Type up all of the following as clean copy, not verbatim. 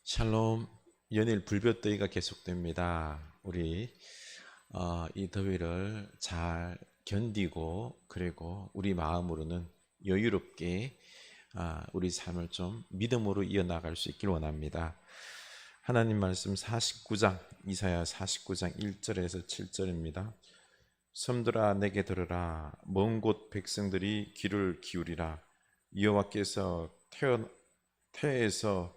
샬롬. 연일 불볕더위가 계속됩니다. 우리 이 더위를 잘 견디고, 그리고 우리 마음으로는 여유롭게 우리 삶을 좀 믿음으로 이어나갈 수 있길 원합니다. 하나님 말씀 49장, 이사야 49장 1절에서 7절입니다. 섬들아 내게 들으라. 먼 곳 백성들이 귀를 기울이라. 여호와께서 태에서부터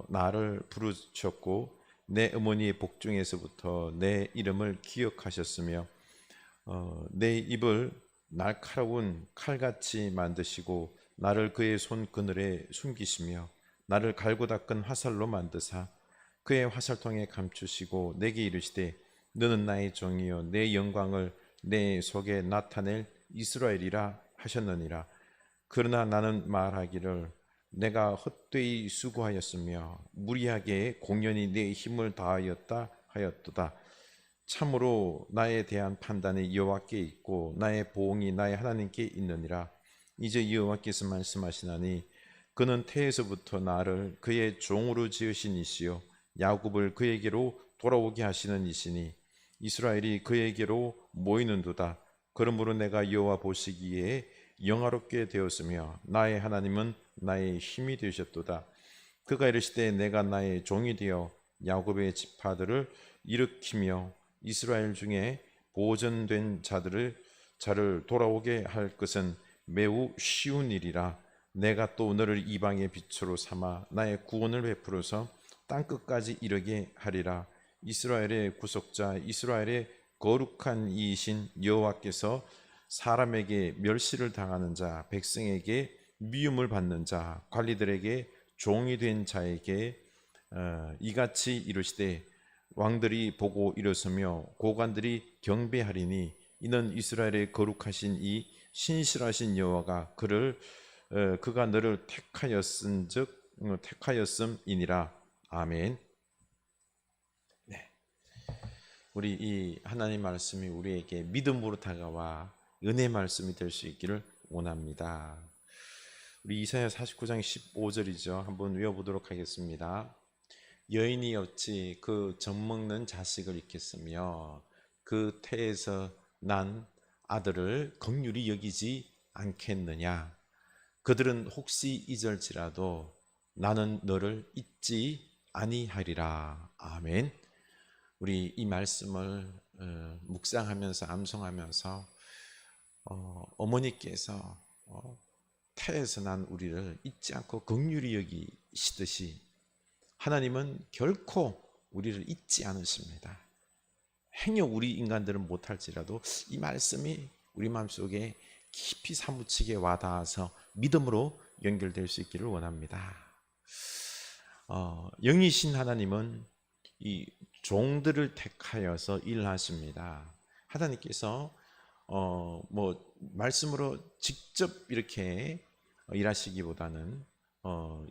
나를 부르셨고 내 어머니의 복중에서부터 내 이름을 기억하셨으며 내 입을 날카로운 칼같이 만드시고 나를 그의 손 그늘에 숨기시며 나를 갈고 닦은 화살로 만드사 그의 화살통에 감추시고 내게 이르시되 너는 나의 종이요 내 영광을 내 속에 나타낼 이스라엘이라 하셨느니라. 그러나 나는 말하기를 내가 헛되이 수고하였으며 무리하게 공연히 내 힘을 다하였다 하였도다. 참으로 나에 대한 판단이 여호와께 있고 나의 보응이 나의 하나님께 있느니라. 이제 여호와께서 말씀하시나니 그는 태에서부터 나를 그의 종으로 지으신 이시요 야곱을 그에게로 돌아오게 하시는 이시니 이스라엘이 그에게로 모이는도다. 그러므로 내가 여호와 보시기에 영화롭게 되었으며 나의 하나님은 나의 힘이 되셨도다. 그가 이르시되 내가 나의 종이 되어 야곱의 지파들을 일으키며 이스라엘 중에 보존된 자를 돌아오게 할 것은 매우 쉬운 일이라. 내가 또 너를 이방의 빛으로 삼아 나의 구원을 베풀어서 땅끝까지 이르게 하리라. 이스라엘의 구속자, 이스라엘의 거룩한 이이신 여호와께서 사람에게 멸시를 당하는 자, 백성에게 미움을 받는 자, 관리들에게 종이 된 자에게 이같이 이르시되 왕들이 보고 일어서며 고관들이 경배하리니 이는 이스라엘의 거룩하신 이 신실하신 여호와가 그가 너를 택하였음이니라. 아멘. 네. 우리 이 하나님 말씀이 우리에게 믿음으로 다가와 은혜 말씀이 될 수 있기를 원합니다. 우리 이사야 49장 15절이죠. 한번 외워보도록 하겠습니다. 여인이 어찌 그 젖먹는 자식을 잊겠으며 그 태에서 난 아들을 긍휼히 여기지 않겠느냐. 그들은 혹시 잊을지라도 나는 너를 잊지 아니하리라. 아멘. 우리 이 말씀을 묵상하면서 암송하면서 어머니께서 태에서 난 우리를 잊지 않고 긍휼히 여기시듯이 하나님은 결코 우리를 잊지 않으십니다. 행여 우리 인간들은 못할지라도 이 말씀이 우리 마음속에 깊이 사무치게 와닿아서 믿음으로 연결될 수 있기를 원합니다. 영이신 하나님은 이 종들을 택하여서 일하십니다. 하나님께서 말씀으로 직접 이렇게 일하시기보다는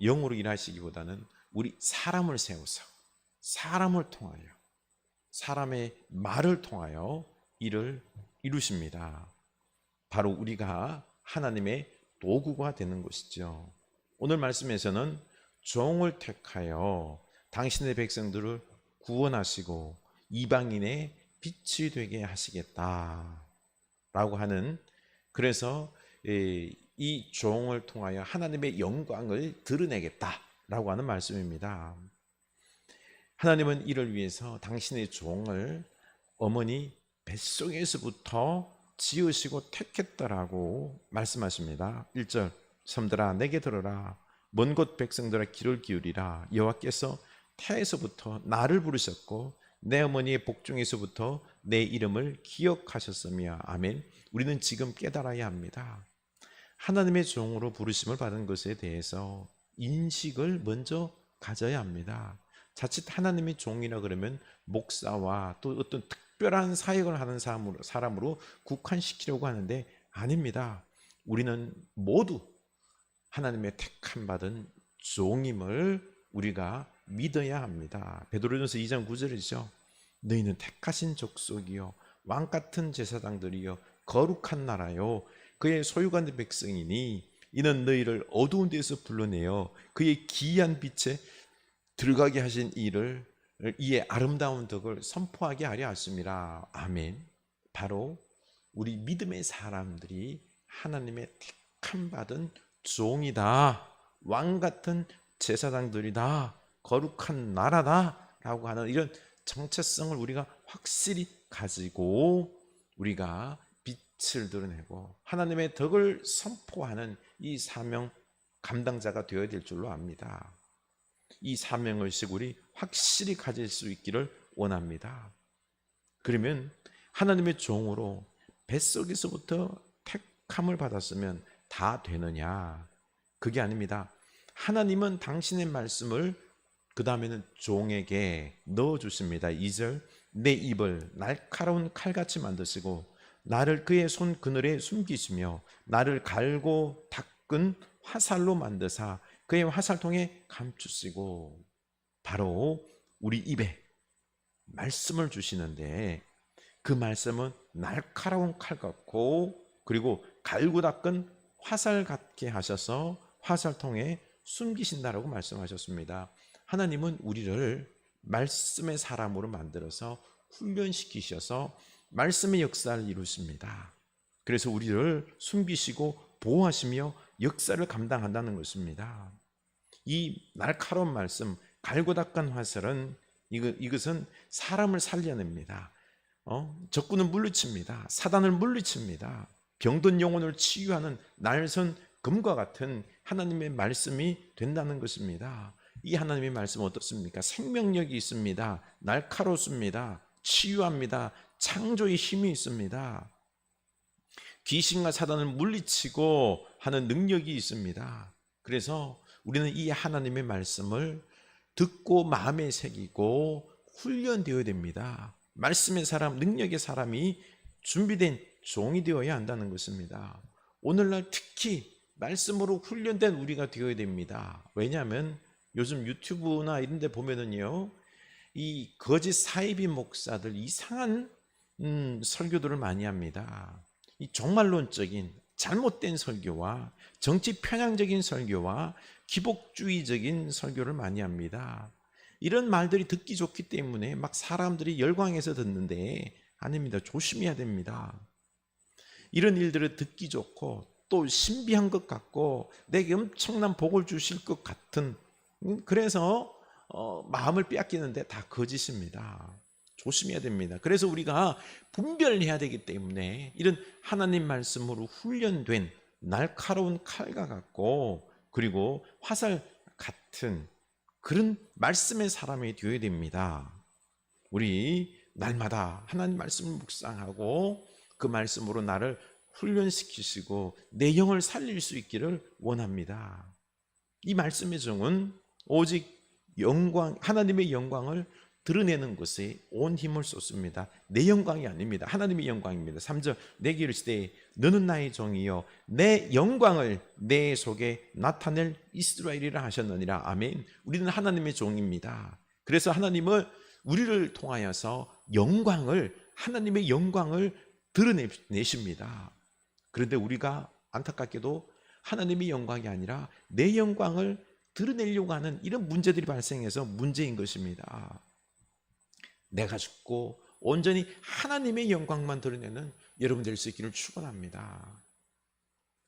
영으로 일하시기보다는 우리 사람을 세워서 사람을 통하여 사람의 말을 통하여 일을 이루십니다. 바로 우리가 하나님의 도구가 되는 것이죠. 오늘 말씀에서는 종을 택하여 당신의 백성들을 구원하시고 이방인의 빛이 되게 하시겠다 라고 하는, 그래서 이 종을 통하여 하나님의 영광을 드러내겠다 라고 하는 말씀입니다. 하나님은 이를 위해서 당신의 종을 어머니 뱃속에서부터 지으시고 택했다라고 말씀하십니다. 1절 섬들아 내게 들어라. 먼 곳 백성들아 귀를 기울이라. 여호와께서 태에서부터 나를 부르셨고 내 어머니의 복중에서부터 내 이름을 기억하셨으며. 아멘. 우리는 지금 깨달아야 합니다. 하나님의 종으로 부르심을 받은 것에 대해서 인식을 먼저 가져야 합니다. 자칫 하나님의 종이라 그러면 목사와 또 어떤 특별한 사역을 하는 사람으로 국한시키려고 하는데 아닙니다. 우리는 모두 하나님의 택함 받은 종임을 우리가 믿어야 합니다. 베드로전서 2장 9절이죠. 너희는 택하신 족속이요 왕같은 제사장들이요 거룩한 나라요 그의 소유관 백성이니 이는 너희를 어두운 데서 불러내어 그의 기이한 빛에 들어가게 하신 이를 이의 아름다운 덕을 선포하게 하려 하심이라. 아멘. 바로 우리 믿음의 사람들이 하나님의 택함 받은 종이다, 왕 같은 제사장들이다, 거룩한 나라다 라고 하는 이런 정체성을 우리가 확실히 가지고 우리가 빛을 드러내고 하나님의 덕을 선포하는 이 사명 감당자가 되어야 될 줄로 압니다. 이 사명의식 우리 확실히 가질 수 있기를 원합니다. 그러면 하나님의 종으로 뱃속에서부터 택함을 받았으면 다 되느냐? 그게 아닙니다. 하나님은 당신의 말씀을 그 다음에는 종에게 넣어주십니다. 2절, 내 입을 날카로운 칼같이 만드시고 나를 그의 손 그늘에 숨기시며 나를 갈고 닦은 화살로 만드사 그의 화살통에 감추시고. 바로 우리 입에 말씀을 주시는데 그 말씀은 날카로운 칼 같고 그리고 갈고 닦은 화살 같게 하셔서 화살통에 숨기신다라고 말씀하셨습니다. 하나님은 우리를 말씀의 사람으로 만들어서 훈련시키셔서 말씀의 역사를 이루십니다. 그래서 우리를 숨기시고 보호하시며 역사를 감당한다는 것입니다. 이 날카로운 말씀, 갈고 닦은 화살은 이것은 사람을 살려냅니다. 적군을 물리칩니다. 사단을 물리칩니다. 병든 영혼을 치유하는 날선 금과 같은 하나님의 말씀이 된다는 것입니다. 이 하나님의 말씀은 어떻습니까? 생명력이 있습니다. 날카롭습니다. 치유합니다. 창조의 힘이 있습니다. 귀신과 사단을 물리치고 하는 능력이 있습니다. 그래서 우리는 이 하나님의 말씀을 듣고 마음에 새기고 훈련되어야 됩니다. 말씀의 사람, 능력의 사람이 준비된 종이 되어야 한다는 것입니다. 오늘날 특히 말씀으로 훈련된 우리가 되어야 됩니다. 왜냐하면 요즘 유튜브나 이런 데 보면은요, 이 거짓 사이비 목사들 이상한 설교들을 많이 합니다. 이 종말론적인 잘못된 설교와 정치 편향적인 설교와 기복주의적인 설교를 많이 합니다. 이런 말들이 듣기 좋기 때문에 막 사람들이 열광해서 듣는데 아닙니다. 조심해야 됩니다. 이런 일들을 듣기 좋고 또 신비한 것 같고 내게 엄청난 복을 주실 것 같은, 그래서 마음을 빼앗기는데 다 거짓입니다. 조심해야 됩니다. 그래서 우리가 분별해야 되기 때문에 이런 하나님 말씀으로 훈련된 날카로운 칼과 같고 그리고 화살 같은 그런 말씀의 사람이 되어야 됩니다. 우리 날마다 하나님 말씀을 묵상하고 그 말씀으로 나를 훈련시키시고 내 영을 살릴 수 있기를 원합니다. 이 말씀의 종은 오직 영광, 하나님의 영광을 드러내는 것에 온 힘을 쏟습니다. 내 영광이 아닙니다. 하나님의 영광입니다. 3절, 내게 이르시되 너는 나의 종이요 내 영광을 내 속에 나타낼 이스라엘이라 하셨느니라. 아멘. 우리는 하나님의 종입니다. 그래서 하나님은 우리를 통하여서 하나님의 영광을 드러내십니다. 그런데 우리가 안타깝게도 하나님의 영광이 아니라 내 영광을 드러내려고 하는 이런 문제들이 발생해서 문제인 것입니다. 내가 죽고 온전히 하나님의 영광만 드러내는 여러분 될 수 있기를 축원합니다.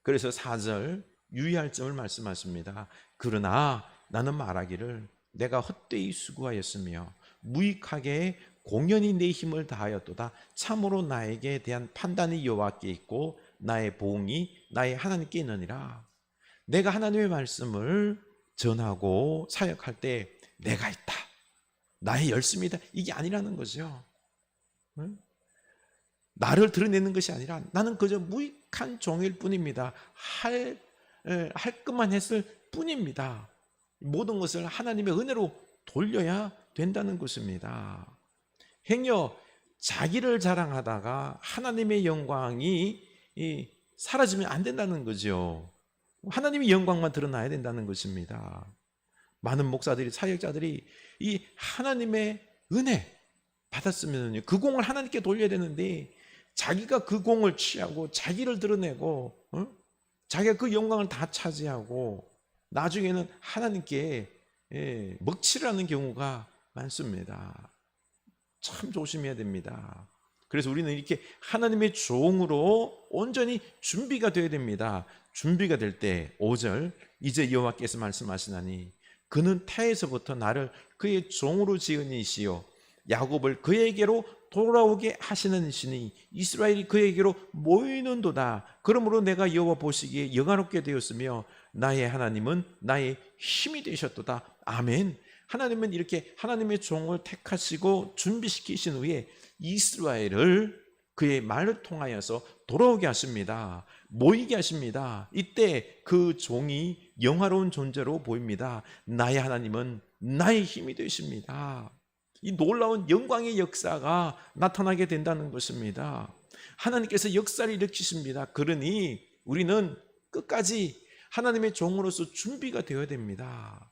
그래서 4절 유의할 점을 말씀하십니다. 그러나 나는 말하기를 내가 헛되이 수고하였으며 무익하게 공연히 내 힘을 다하였도다. 참으로 나에게 대한 판단이 여호와께 있고 나의 보응이 나의 하나님께 있느니라. 내가 하나님의 말씀을 전하고 사역할 때 내가 있다, 나의 열심이다, 이게 아니라는 거죠. 나를 드러내는 것이 아니라 나는 그저 무익한 종일 뿐입니다. 할 것만 했을 뿐입니다. 모든 것을 하나님의 은혜로 돌려야 된다는 것입니다. 행여 자기를 자랑하다가 하나님의 영광이 사라지면 안 된다는 거죠. 하나님의 영광만 드러나야 된다는 것입니다. 많은 목사들이, 사역자들이 이 하나님의 은혜 받았으면 그 공을 하나님께 돌려야 되는데 자기가 그 공을 취하고 자기를 드러내고 자기가 그 영광을 다 차지하고 나중에는 하나님께 먹칠을 하는 경우가 많습니다. 참 조심해야 됩니다. 그래서 우리는 이렇게 하나님의 종으로 온전히 준비가 되어야 됩니다. 준비가 될 때 5절 이제 여호와께서 말씀하시나니 그는 태에서부터 나를 그의 종으로 지은 이시요 야곱을 그에게로 돌아오게 하시는 이시니 이스라엘이 그에게로 모이는도다. 그러므로 내가 여호와 보시기에 영화롭게 되었으며 나의 하나님은 나의 힘이 되셨도다. 아멘. 하나님은 이렇게 하나님의 종을 택하시고 준비시키신 후에 이스라엘을 그의 말을 통하여서 돌아오게 하십니다. 모이게 하십니다. 이때 그 종이 영화로운 존재로 보입니다. 나의 하나님은 나의 힘이 되십니다. 이 놀라운 영광의 역사가 나타나게 된다는 것입니다. 하나님께서 역사를 일으키십니다. 그러니 우리는 끝까지 하나님의 종으로서 준비가 되어야 됩니다.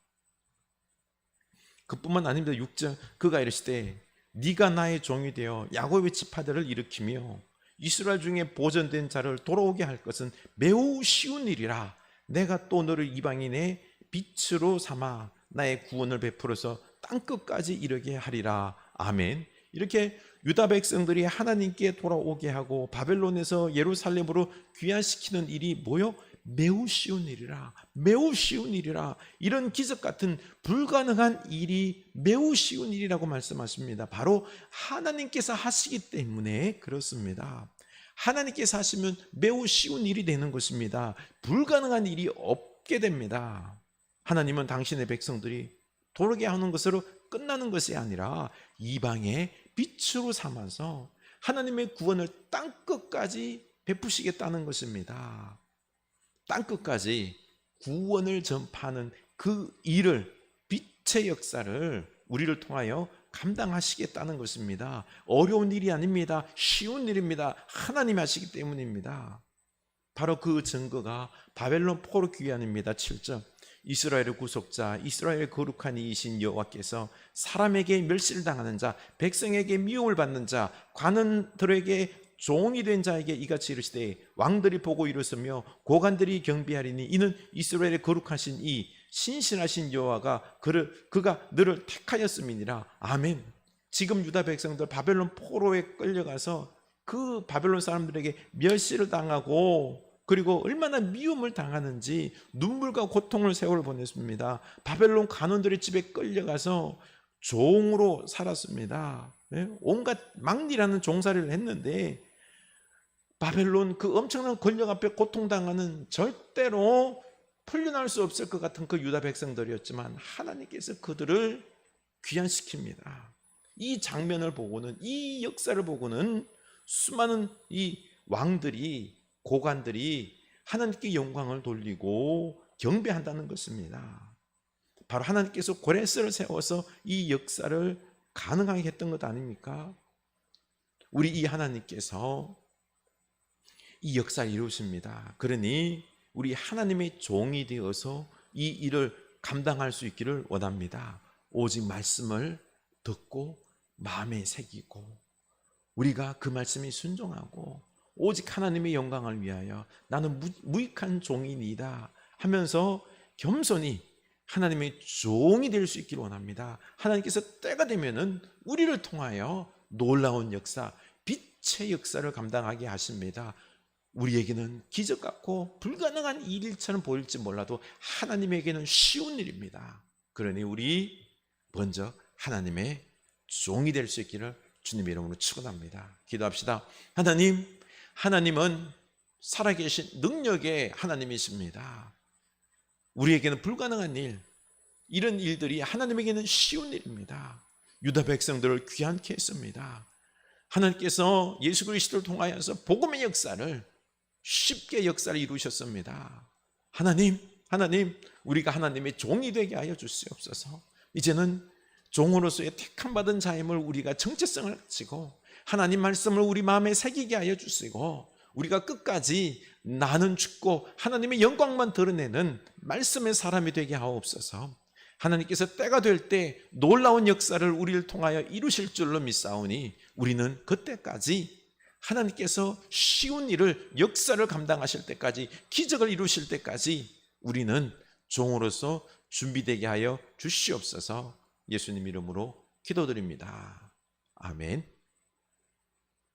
그뿐만 아닙니다. 6절 그가 이르시되 네가 나의 종이 되어 야곱의 지파들을 일으키며 이스라엘 중에 보존된 자를 돌아오게 할 것은 매우 쉬운 일이라. 내가 또 너를 이방인의 빛으로 삼아 나의 구원을 베풀어서 땅끝까지 이르게 하리라. 아멘. 이렇게 유다 백성들이 하나님께 돌아오게 하고 바벨론에서 예루살렘으로 귀환시키는 일이 뭐요? 매우 쉬운 일이라. 매우 쉬운 일이라. 이런 기적 같은 불가능한 일이 매우 쉬운 일이라고 말씀하십니다. 바로 하나님께서 하시기 때문에 그렇습니다. 하나님께서 하시면 매우 쉬운 일이 되는 것입니다. 불가능한 일이 없게 됩니다. 하나님은 당신의 백성들이 돌아오게 하는 것으로 끝나는 것이 아니라 이방의 빛으로 삼아서 하나님의 구원을 땅끝까지 베푸시겠다는 것입니다. 땅끝까지 구원을 전파하는 그 일을, 빛의 역사를 우리를 통하여 감당하시겠다는 것입니다. 어려운 일이 아닙니다. 쉬운 일입니다. 하나님이 하시기 때문입니다. 바로 그 증거가 바벨론 포로 귀환입니다. 7절 이스라엘의 구속자, 이스라엘의 거룩한 이이신 여호와께서 사람에게 멸시를 당하는 자, 백성에게 미움을 받는 자, 관원들에게 종이 된 자에게 이같이 이르시되 왕들이 보고 이르으며 고관들이 경배하리니 이는 이스라엘의 거룩하신 이 신실하신 여호와가 그가 너를 택하였음이니라. 아멘. 지금 유다 백성들 바벨론 포로에 끌려가서 그 바벨론 사람들에게 멸시를 당하고 그리고 얼마나 미움을 당하는지 눈물과 고통을 세월을 보냈습니다. 바벨론 관원들의 집에 끌려가서 종으로 살았습니다. 온갖 막리라는 종살이를 했는데 바벨론 그 엄청난 권력 앞에 고통당하는 절대로 풀려날 수 없을 것 같은 그 유다 백성들이었지만 하나님께서 그들을 귀환시킵니다. 이 장면을 보고는, 이 역사를 보고는 수많은 이 왕들이, 고관들이 하나님께 영광을 돌리고 경배한다는 것입니다. 바로 하나님께서 고레스를 세워서 이 역사를 가능하게 했던 것 아닙니까? 우리 이 하나님께서 이 역사를 이루십니다. 그러니 우리 하나님의 종이 되어서 이 일을 감당할 수 있기를 원합니다. 오직 말씀을 듣고 마음에 새기고 우리가 그 말씀에 순종하고 오직 하나님의 영광을 위하여 나는 무익한 종이니이다 하면서 겸손히 하나님의 종이 될 수 있기를 원합니다. 하나님께서 때가 되면은 우리를 통하여 놀라운 역사, 빛의 역사를 감당하게 하십니다. 우리에게는 기적 같고 불가능한 일처럼 보일지 몰라도 하나님에게는 쉬운 일입니다. 그러니 우리 먼저 하나님의 종이 될 수 있기를 주님의 이름으로 축원합니다. 기도합시다. 하나님은 살아계신 능력의 하나님이십니다. 우리에게는 불가능한 일, 이런 일들이 하나님에게는 쉬운 일입니다. 유다 백성들을 귀환케 했습니다. 하나님께서 예수 그리스도를 통하여서 복음의 역사를 쉽게 역사를 이루셨습니다. 하나님, 우리가 하나님의 종이 되게 하여 주시옵소서. 이제는 종으로서의 택함받은 자임을 우리가 정체성을 가지고 하나님 말씀을 우리 마음에 새기게 하여 주시고 우리가 끝까지 나는 죽고 하나님의 영광만 드러내는 말씀의 사람이 되게 하옵소서. 하나님께서 때가 될 때 놀라운 역사를 우리를 통하여 이루실 줄로 믿사오니 우리는 그때까지 하나님께서 쉬운 일을, 역사를 감당하실 때까지, 기적을 이루실 때까지 우리는 종으로서 준비되게 하여 주시옵소서. 예수님 이름으로 기도드립니다. 아멘.